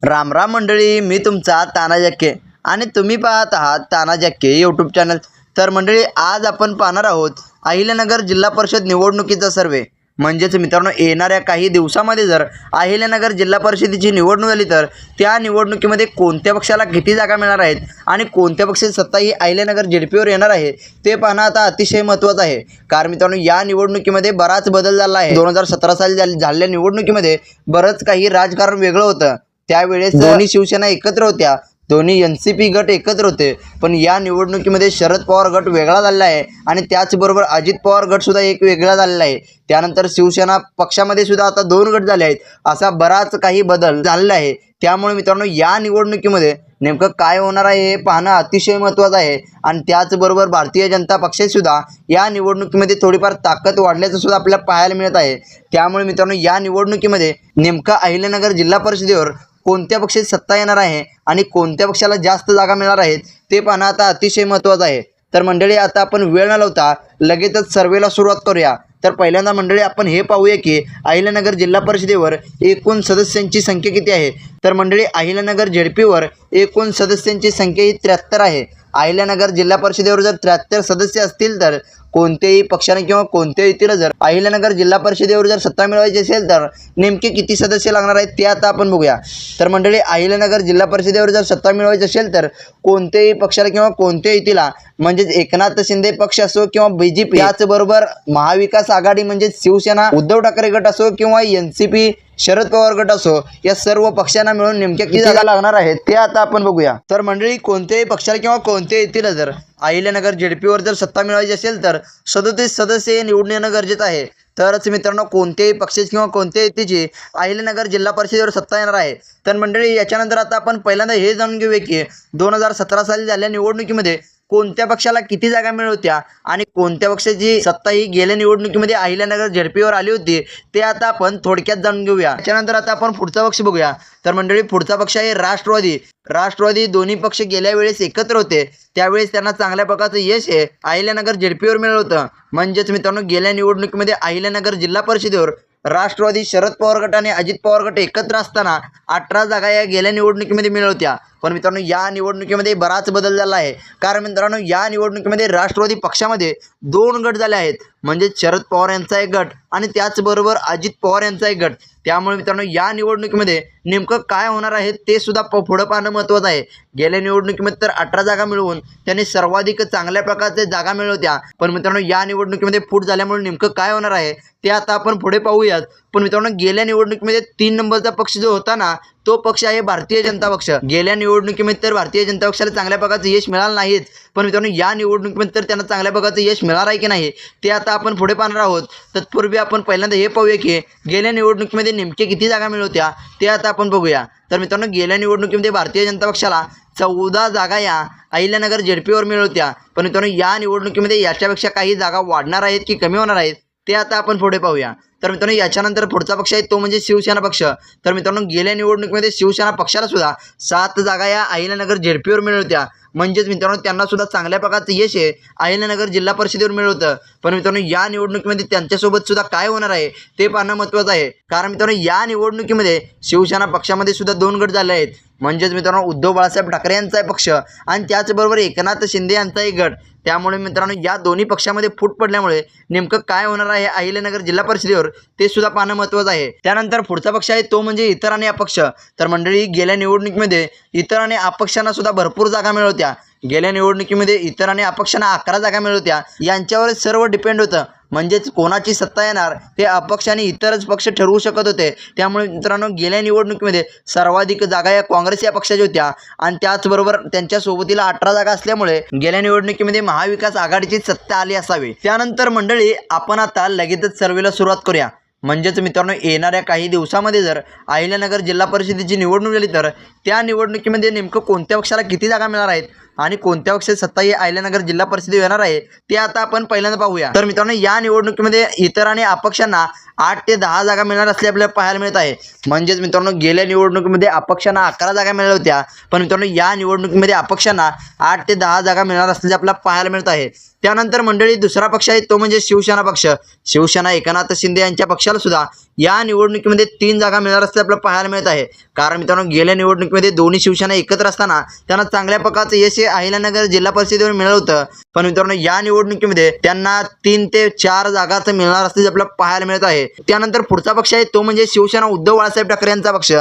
राम राम मंडळी, मी तुमचा ताना जक्के आणि तुम्ही पाहत आहात ताना जक्के यूट्यूब चॅनल। तर मंडळी, आज आपण पाहणार आहोत अहिल्यानगर जिल्हा परिषद निवडणुकीचा सर्वे। म्हणजेच मित्रांनो, येणाऱ्या काही दिवसामध्ये जर अहिल्यानगर जिल्हा परिषदेची निवडणूक झाली तर त्या निवडणुकीमध्ये कोणत्या पक्षाला किती जागा मिळणार आहेत आणि कोणत्या पक्षाची सत्ता ही अहिल्यानगर जेडपीवर येणार आहे ते पाहणं आता अतिशय महत्त्वाचं आहे। कारण मित्रांनो, या निवडणुकीमध्ये बराच बदल झाला आहे। 2017 साली झालेल्या निवडणुकीमध्ये बरंच काही राजकारण वेगळं होतं। त्यावेळेस दोन्ही शिवसेना एकत्र होत्या, दोन्ही एनसीपी गट एकत्र होते। पण या निवडणुकीमध्ये शरद पवार गट वेगळा झालेला आहे आणि त्याचबरोबर अजित पवार गट सुद्धा एक वेगळा झालेला आहे। त्यानंतर शिवसेना पक्षामध्ये सुद्धा आता 2 गट झाले आहेत। असा बराच काही बदल झालेला आहे। त्यामुळे मित्रांनो, या निवडणुकीमध्ये नेमकं काय होणार आहे हे पाहणं अतिशय महत्त्वाचं आहे। आणि त्याचबरोबर भारतीय जनता पक्षाची सुद्धा या निवडणुकीमध्ये थोडीफार ताकद वाढल्याचं सुद्धा आपल्याला पाहायला मिळत आहे। त्यामुळे मित्रांनो, या निवडणुकीमध्ये नेमका अहिल्यानगर जिल्हा परिषदेवर कोणत्या पक्षाची सत्ता येणार आहे आणि कोणत्या पक्षाला जास्त जागा मिळणार आहेत ते पाहणं आता अतिशय महत्त्वाचं आहे। तर मंडळी, आता आपण वेळ न लावता लगेचच सर्वेला सुरुवात करूया। तर पहिल्यांदा मंडळी, आपण हे पाहूया की अहिल्यानगर जिल्हा परिषदेवर एकूण सदस्यांची संख्या किती आहे। तर मंडळी, अहिल्यानगर जेडपीवर एकूण सदस्यांची संख्या ही 73 आहे। अहिल्यानगर जिल्हा परिषदेवर जर 73 सदस्य असतील तर कोणत्याही पक्षाने किंवा कोणत्याही युतीला जर अहिल्यानगर जिल्हा परिषदेवर जर सत्ता मिळवायची असेल तर नेमके किती सदस्य लागणार आहेत ते आता आपण बघूया। तर मंडळी, अहिल्यानगर जिल्हा परिषदेवर जर सत्ता मिळवायची असेल तर कोणत्याही पक्षाला किंवा कोणत्याही युतीला, म्हणजेच एकनाथ शिंदे पक्ष असो किंवा बीजेपी, याचबरोबर महाविकास आघाडी म्हणजेच शिवसेना उद्धव ठाकरे गट असो किंवा एनसीपी शरद पवार गट असो, या सर्व पक्षांना मिळून नेमक्या किती जागा लागणार आहेत ते आता आपण बघूया। तर मंडळी, कोणत्याही पक्षाला किंवा कोणत्याही युतीला जर अहिल्यानगर जेडपीवर जर सत्ता मिळवायची असेल तर 37 सदस्य निवडून येणं गरजेचं आहे। तरच मित्रांनो, कोणत्याही पक्षाची किंवा कोणत्याही युतीची अहिल्यानगर जिल्हा परिषदेवर सत्ता येणार आहे। तर मंडळी, याच्यानंतर आता आपण पहिल्यांदा हे जाणून घेऊया की 2017 साली झालेल्या निवडणुकीमध्ये कोणत्या पक्षाला किती जागा मिळत होत्या आणि कोणत्या पक्षाची सत्ता ही गेल्या निवडणुकीमध्ये अहिल्यानगर जेडपीवर आली होती ते आता आपण थोडक्यात जाणून घेऊया। त्याच्यानंतर आता आपण पुढचा पक्ष बघूया। तर मंडळी, पुढचा पक्ष आहे राष्ट्रवादी। दोन्ही पक्ष गेल्या वेळेस एकत्र होते, त्यावेळेस त्यांना चांगल्या प्रकारचं यश हे अहिल्यानगर जेडपीवर मिळालं होतं। म्हणजेच मित्रांनो, गेल्या निवडणुकीमध्ये अहिल्यानगर जिल्हा परिषदेवर राष्ट्रवादी, शरद पवार गट आणि अजित पवार गट एकत्र असताना 18 जागा या गेल्या निवडणुकीमध्ये मिळत होत्या। पण मित्रांनो, या निवडणुकीमध्ये बराच बदल झाला आहे। कारण मित्रांनो, या निवडणुकीमध्ये राष्ट्रवादी पक्षामध्ये 2 गट झाले आहेत, म्हणजे शरद पवार यांचा एक गट आणि त्याचबरोबर अजित पवार यांचा एक गट। त्यामुळे मित्रांनो, या निवडणुकीमध्ये नेमकं काय होणार आहे ते सुद्धा पुढं पाहणं महत्त्वाचं आहे। गेल्या निवडणुकीमध्ये तर 18 जागा मिळवून त्यांनी सर्वाधिक चांगल्या प्रकारचे जागा मिळवत्या। पण मित्रांनो, या निवडणुकीमध्ये फूट झाल्यामुळे नेमकं काय होणार आहे ते आता आपण पुढे पाहूयात। पण मित्रांनो, गेल्या निवडणुकीमध्ये 3 नंबरचा पक्ष जो होता ना, तो पक्ष आहे भारतीय जनता पक्ष। गेल्या निवडणुकीमध्ये तर भारतीय जनता पक्षाला चांगल्या प्रकारचं यश मिळालं नाहीच, पण मित्रांनो, या निवडणुकीमध्ये तर त्यांना चांगल्या प्रकारचं यश मिळणार आहे की नाही ते आता आपण पुढे पाहणार आहोत। तत्पूर्वी आपण पहिल्यांदा हे पाहूया की गेल्या निवडणुकीमध्ये नेमके किती जागा मिळत होत्या ते आता आपण बघूया। तर मित्रांनो, गेल्या निवडणुकीमध्ये भारतीय जनता पक्षाला 14 जागा या अहिल्यानगर जेडपीवर मिळत होत्या। पण मित्रांनो, या निवडणुकीमध्ये याच्यापेक्षा काही जागा वाढणार आहेत की कमी होणार आहेत ते आता आपण पुढे पाहूया। तर मित्रांनो, याच्यानंतर पुढचा पक्ष आहे तो म्हणजे शिवसेना पक्ष। तर मित्रांनो, गेल्या निवडणुकीमध्ये शिवसेना पक्षाला सुद्धा 7 जागा या अहिल्यानगर जेडपीवर मिळत होत्या। म्हणजेच मित्रांनो, त्यांना सुद्धा चांगल्या प्रकारचं यश आहे अहिल्यानगर जिल्हा परिषदेवर मिळत होतं। पण मित्रांनो, या निवडणुकीमध्ये त्यांच्यासोबत सुद्धा काय होणार आहे ते पाहणं महत्त्वाचं आहे। कारण मित्रांनो, या निवडणुकीमध्ये शिवसेना पक्षामध्ये सुद्धा 2 गट झाले आहेत। म्हणजेच मित्रांनो, उद्धव बाळासाहेब ठाकरे यांचा एक पक्ष आणि त्याचबरोबर एकनाथ शिंदे यांचा एक गट। त्यामुळे मित्रांनो, या दोन्ही पक्षामध्ये फूट पडल्यामुळे नेमकं काय होणार आहे अहिल्यानगर जिल्हा परिषदेवर ते सुद्धा पाहणं महत्त्वाचं आहे। त्यानंतर पुढचा पक्ष आहे तो म्हणजे इतर आणि अपक्ष। तर मंडळी, गेल्या निवडणुकीमध्ये इतर आणि अपक्षांना सुद्धा भरपूर जागा मिळत होत्या। गेल्या निवडणुकीमध्ये इतर आणि अपक्षांना 11 जागा मिळत होत्या। यांच्यावर सर्व डिपेंड होतं, म्हणजेच कोणाची सत्ता येणार हे अपक्ष आणि इतरच पक्ष ठरवू शकत होते। त्यामुळे मित्रांनो, गेल्या निवडणुकीमध्ये सर्वाधिक जागा या काँग्रेस या पक्षाच्या होत्या आणि त्याचबरोबर त्यांच्या सोबतीला 18 जागा असल्यामुळे गेल्या निवडणुकीमध्ये महाविकास आघाडीची सत्ता आली असावी। त्यानंतर मंडळी, आपण आता लगेचच सर्वेला सुरुवात करूया। म्हणजेच मित्रांनो, येणाऱ्या काही दिवसामध्ये जर अहिल्यानगर जिल्हा परिषदेची निवडणूक झाली तर त्या निवडणुकीमध्ये नेमकं कोणत्या पक्षाला किती जागा मिळणार आहेत आणि कोणत्या पक्षाची सत्ता ही अहिल्यानगर जिल्हा परिषद येणार आहे ते आता आपण पहिल्यांदा पाहूया। तर मित्रांनो, या निवडणुकीमध्ये इतर आणि अपक्षांना 8 ते 10 जागा मिळणार असले आपल्याला पाहायला मिळत आहे। म्हणजेच मित्रांनो, गेल्या निवडणुकीमध्ये अपक्षांना 11 जागा मिळाल्या होत्या, पण मित्रांनो या निवडणुकीमध्ये अपक्षांना 8 ते 10 जागा मिळणार असल्याचे आपल्याला पाहायला मिळत आहे। त्यानंतर मंडळी दुसरा पक्ष आहे तो म्हणजे शिवसेना पक्ष। शिवसेना एकनाथ शिंदे यांच्या पक्षाला सुद्धा या निवडणुकीमध्ये 3 जागा मिळणार असल्याचे आपल्याला पाहायला मिळत आहे। कारण मित्रांनो, गेल्या निवडणुकीमध्ये दोन्ही शिवसेना एकत्र असताना त्यांना चांगल्या प्रकारचं यश अहिल्यानगर जिल्हा परिषदेवर मिळालं होतं, पण मित्रांनो या निवडणुकीमध्ये त्यांना 3 ते 4 जागाच मिळणार असल्याचे आपल्याला पाहायला मिळत आहे। त्यानंतर पुढचा पक्ष आहे तो म्हणजे शिवसेना उद्धव बाळासाहेब ठाकरे यांचा पक्ष।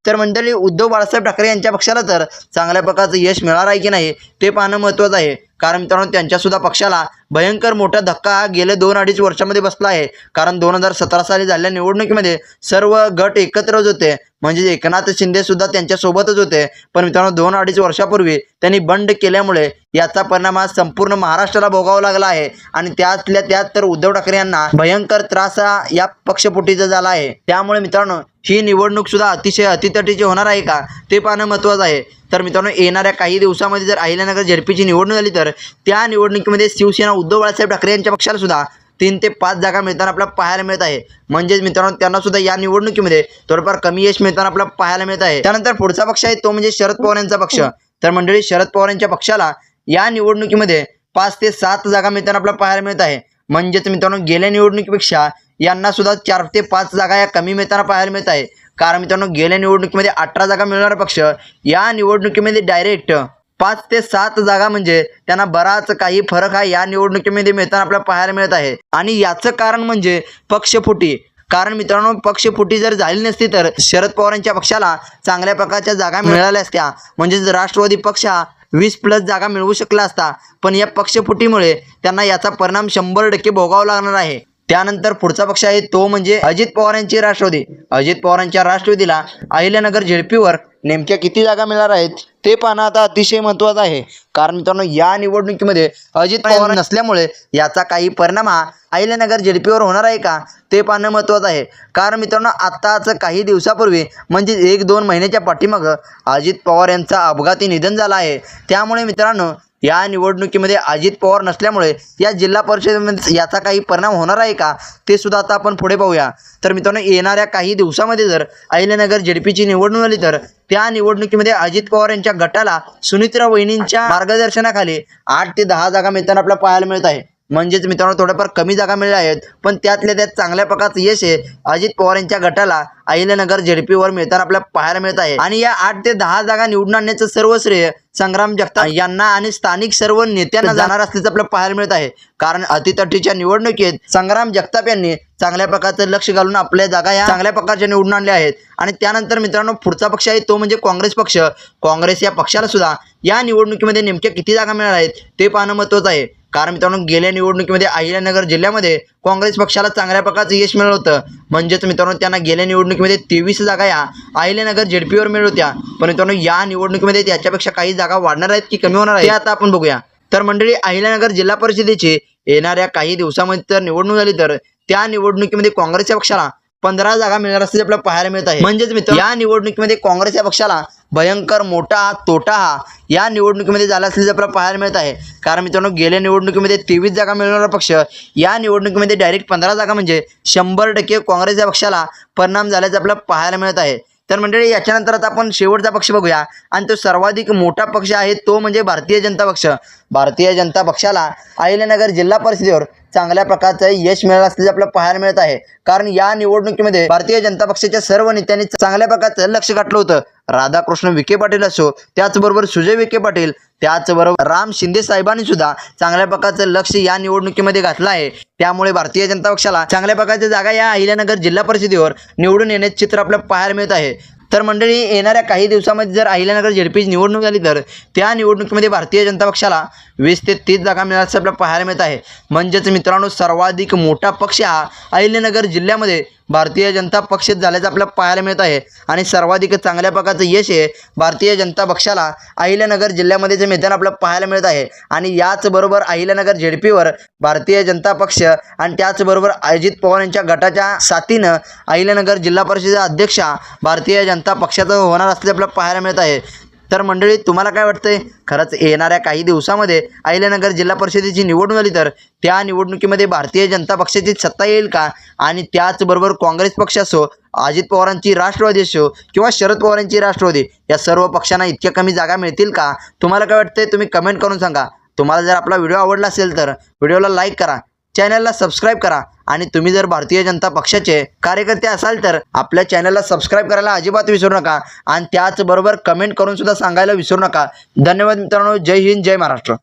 तर मंडळी, उद्धव बाळासाहेब ठाकरे यांच्या पक्षाला तर चांगल्या प्रकारचं यश मिळणार आहे की नाही ते पाहणं महत्त्वाचं आहे। कारण मित्रांनो, त्यांच्या सुद्धा पक्षाला भयंकर मोठा धक्का हा गेल्या 2-2.5 वर्षामध्ये बसला आहे। कारण 2017 साली झालेल्या निवडणुकीमध्ये सर्व गट एकत्रच होते, म्हणजे एकनाथ शिंदे सुद्धा त्यांच्यासोबतच होते, पण मित्रांनो 2-2.5 वर्षापूर्वी त्यांनी बंड केल्यामुळे याचा परिणाम आज संपूर्ण महाराष्ट्राला भोगावा लागला आहे। आणि त्यातल्या त्यात तर उद्धव ठाकरे यांना भयंकर त्रास हा या पक्षफुटीचा झाला आहे। त्यामुळे मित्रांनो, ही निवडणूक सुद्धा अतिशय अतितटीची होणार आहे का ते पाहणं महत्त्वाचं आहे। तर मित्रांनो, येणाऱ्या काही दिवसामध्ये जर अहिल्यानगर झेडपीची निवडणूक झाली तर त्या निवडणुकीमध्ये शिवसेना उद्धव बाळासाहेब ठाकरे यांच्या पक्षाला सुद्धा 3 ते 5 जागा मिळताना आपल्याला पाहायला मिळत आहे। म्हणजेच मित्रांनो, त्यांना सुद्धा या निवडणुकीमध्ये थोडंफार कमी यश मिळताना आपल्याला पाहायला मिळत आहे। त्यानंतर पुढचा पक्ष आहे तो म्हणजे शरद पवार यांचा पक्ष। तर मंडळी, शरद पवार यांच्या पक्षाला या निवडणुकीमध्ये 5 ते 7 जागा मिळताना आपल्याला पाहायला मिळत आहे। म्हणजेच मित्रांनो, गेल्या निवडणुकीपेक्षा यांना सुद्धा 4 ते 5 जागा या कमी मिळताना पाहायला मिळत आहे। कारण मित्रांनो, गेल्या निवडणुकीमध्ये 18 जागा मिळणारा पक्ष या निवडणुकीमध्ये डायरेक्ट 5 ते 7 जागा, म्हणजे त्यांना बराच काही फरक हा या निवडणुकीमध्ये मिळताना आपल्याला पाहायला मिळत आहे। आणि याचं कारण म्हणजे पक्षफुटी। कारण मित्रांनो, पक्षफुटी जर झाली नसती तर शरद पवारांच्या पक्षाला चांगल्या प्रकारच्या जागा मिळाल्या असत्या, म्हणजेच राष्ट्रवादी पक्ष हा 20+ जागा मिळवू शकला असता, पण या पक्षफुटीमुळे त्यांना याचा परिणाम 100% भोगावा लागणार आहे। त्यानंतर पुढचा पक्ष आहे तो म्हणजे अजित पवार यांची राष्ट्रवादी। अजित पवारांच्या राष्ट्रवादीला अहिल्यानगर झेडपीवर नेमक्या किती जागा मिळणार आहेत ते पाहणं आता अतिशय महत्त्वाचं आहे। कारण मित्रांनो, या निवडणुकीमध्ये अजित पवार नसल्यामुळे याचा काही परिणाम हा अहिल्यानगर झेडपीवर होणार आहे का ते पाहणं महत्त्वाचं आहे। कारण मित्रांनो, आत्ताच काही दिवसापूर्वी म्हणजे 1-2 महिन्याच्या पाठीमागं अजित पवार यांचा अपघाती निधन झालं आहे। त्यामुळे मित्रांनो, या निवडणुकीमध्ये अजित पवार नसल्यामुळे या जिल्हा परिषदेमध्ये याचा काही परिणाम होणार आहे का ते सुद्धा आता आपण पुढे पाहूया। तर मित्रांनो, येणाऱ्या काही दिवसामध्ये जर अहिल्यानगर झेडपीची निवडणूक झाली तर त्या निवडणुकीमध्ये अजित पवार यांच्या गटाला सुनित्रा वहिनींच्या मार्गदर्शनाखाली 8 ते 10 जागा मिळताना आपल्याला पाहायला मिळत आहे। म्हणजेच मित्रांनो, थोड्याफार कमी जागा मिळाल्या आहेत, पण त्यातल्या त्यात चांगल्या प्रकारचं यश आहे अजित पवार यांच्या गटाला अहिल्यानगर झेडपीवर मिळताना आपल्याला पाहायला मिळत आहे। आणि या 8 ते 10 जागा निवडून आणण्याचं सर्व श्रेय संग्राम जगताप यांना आणि स्थानिक सर्व नेत्यांना जाणार असल्याचं आपल्याला पाहायला मिळत आहे। कारण अतितटीच्या निवडणुकीत संग्राम जगताप यांनी चांगल्या प्रकारचं लक्ष घालून आपल्या जागा या चांगल्या प्रकारच्या निवडून आणल्या आहेत। आणि त्यानंतर मित्रांनो, पुढचा पक्ष आहे तो म्हणजे काँग्रेस पक्ष। काँग्रेस या पक्षाला सुद्धा या निवडणुकीमध्ये नेमक्या किती जागा मिळणार आहेत ते पाहणं महत्त्वाचं आहे। कारण मित्रांनो, गेल्या निवडणुकीमध्ये अहिल्यानगर जिल्ह्यामध्ये काँग्रेस पक्षाला चांगल्या प्रकारचं यश मिळालं होतं। म्हणजेच मित्रांनो, त्यांना गेल्या निवडणुकीमध्ये 23 जागा या अहिल्यानगर झेडपीवर मिळत होत्या, पण मित्रांनो या निवडणुकीमध्ये त्याच्यापेक्षा काही जागा वाढणार आहेत की कमी होणार आहेत ते आता आपण बघूया। तर मंडळी, अहिल्यानगर जिल्हा परिषदेची येणाऱ्या काही दिवसामध्ये जर निवडणूक झाली तर त्या निवडणुकीमध्ये काँग्रेसच्या पक्षाला 15 जागा मिळणार असल्याचे आपल्याला पाहायला मिळत आहे। म्हणजेच मित्रांनो, या निवडणुकीमध्ये काँग्रेसच्या पक्षाला भयंकर मोठा तोटा हा या निवडणुकीमध्ये झाला असल्याचे आपल्याला पाहायला मिळत आहे। कारण मित्रांनो, गेल्या निवडणुकीमध्ये 23 जागा मिळवणारा पक्ष या निवडणुकीमध्ये डायरेक्ट 15 जागा, म्हणजे 100% काँग्रेसच्या पक्षाला परिणाम झाल्याचे आपल्याला पाहायला मिळत आहे। तर मंडळी, याच्यानंतर आता आपण शेवटचा पक्ष बघूया, आणि तो सर्वाधिक मोठा पक्ष आहे तो म्हणजे भारतीय जनता पक्ष। भारतीय जनता पक्षाला अहिल्यानगर जिल्हा परिषदेवर चांगल्या प्रकारचं यश मिळालं असल्याचे आपल्याला पाहायला मिळत आहे। कारण या निवडणुकीमध्ये भारतीय जनता पक्षाच्या सर्व नेत्यांनी चांगल्या प्रकारचं लक्ष गाठलं होतं। राधाकृष्ण विखे पाटील असो, त्याचबरोबर सुजय विखे पाटील, त्याचबरोबर राम शिंदे साहेबांनी सुद्धा चांगल्या प्रकारचं लक्ष या निवडणुकीमध्ये घातलं आहे। त्यामुळे भारतीय जनता पक्षाला चांगल्या प्रकारच्या जागा या अहिल्यानगर जिल्हा परिषदेवर निवडून येण्याचे चित्र आपल्याला पाहायला मिळत आहे। तर मंडळी, येणाऱ्या काही दिवसामध्ये जर अहिल्यानगर झेडपीची निवडणूक झाली तर त्या निवडणुकीमध्ये भारतीय जनता पक्षाला 20 ते 30 जागा मिळाल्याचं आपल्याला पाहायला मिळत आहे। म्हणजेच मित्रांनो, सर्वाधिक मोठा पक्ष हा अहिल्यानगर जिल्ह्यामध्ये भारतीय जनता पक्ष झाल्याचं आपल्याला पाहायला मिळत आहे। आणि सर्वाधिक चांगल्या प्रकारचं यश आहे भारतीय जनता पक्षाला अहिल्यानगर जिल्ह्यामध्ये जे मैदान आपल्याला पाहायला मिळत आहे। आणि याचबरोबर अहिल्यानगर झेडपीवर भारतीय जनता पक्ष आणि त्याचबरोबर अजित पवार यांच्या गटाच्या साथीनं अहिल्यानगर जिल्हा परिषदेचा अध्यक्षा भारतीय जनता पक्षाचा होणार असल्याचं आपल्याला पाहायला मिळत आहे। तर मंडळी तुम्हाला काय वाटतंय, खरंच येणाऱ्या काही दिवसामध्ये अहिल्यानगर जिल्हा परिषदेची निवडणूक झाली तर त्या निवडणुकीमध्ये भारतीय जनता पक्षाची सत्ता येईल का? आणि त्याचबरोबर काँग्रेस पक्ष असो, अजित पवारांची राष्ट्रवादी असो किंवा शरद पवारांची राष्ट्रवादी, या सर्व पक्षांना इतक्या कमी जागा मिळतील का? तुम्हाला काय वाटतंय तुम्ही कमेंट करून सांगा. तुम्हाला जर आपला व्हिडिओ आवडला असेल तर व्हिडिओला लाईक करा, चॅनलला सबस्क्राईब करा आणि तुम्ही जर भारतीय जनता पक्षाचे कार्यकर्ते असाल तर आपल्या चॅनलला सबस्क्राईब करायला अजिबात विसरू नका आणि त्याचबरोबर कमेंट करून सुद्धा सांगायला विसरू नका. धन्यवाद मित्रांनो. जय हिंद, जय महाराष्ट्र.